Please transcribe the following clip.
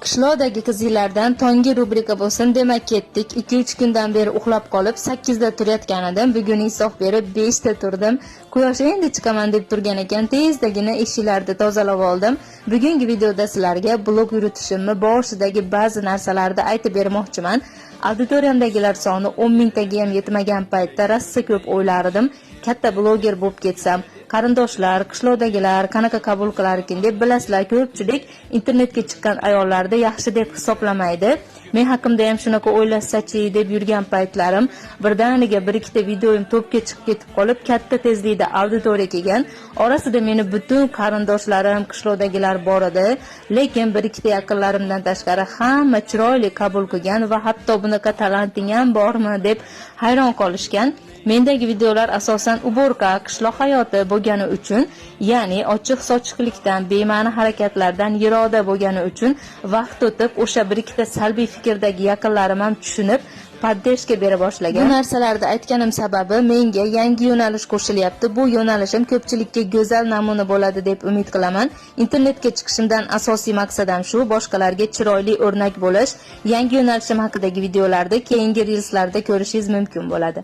Qishloqdagi qizlardan tongi rubrika bo'lsin demak ketdik. 2-3 kundan beri uxlab qolib 8 da turayotgan edim. Bugun insof berib 5 da turdim. Quyosh endi chiqaman deb turgan ekan. Tezdagina eshiklarni tozalab oldim. Bugungi videoda sizlarga blog yuritishimni boshidagi ba'zi narsalarni aytib bermoqchiman. Auditoriyamdagilar soni 10 mingtaga ham yetmagan paytda rosa ko'p o'ylar edim. Katta bloger bo'lib ketsam, qarindoshlar, qishloqdagilar qanaqa qabul qilar ekan deb bilasizlar, ko'pchilik internetga chiqqan ayollarni yaxshi deb hisoblamaydi. Men haqimda ham shunaqa o'ylashsachi deb yurgan paytlarim birdaniga 1-2 ta videoim to'pga chiqib ketib qolib, katta tezlikda auditoriya kelgan. Orasida meni butun qarindoshlarim, qishloqdagilar bor edi, lekin 1-2 ta yaqinlarimdan tashqari hamma chiroyli qabul qilgan va hatto bunaqa talenting ham bormi deb hayron qolishgan. Mendagi videolar asosan uborka, qishloq hayoti bo'lgani uchun, ya'ni ochiq sochiqlikdan, bema'ni harakatlardan yiroqda bo'lgani uchun vaqt o'tib o'sha 1-2 ta salbiy fikrdagi yaqinlarim ham tushunib poddержка bera boshlagan. Bu narsalarni aytganim sababi menga yangi yo'nalish qo'shilyapti. Bu yo'nalishim ko'pchilikka go'zal namuna bo'ladi deb umid qilaman. Internetga chiqishimdan asosiy maqsadim shu, boshqalarga chiroyli o'rnak bo'lish. Yangi yo'nalishim haqidagi videolarda keyingi reelslarda ko'rishingiz mumkin bo'ladi.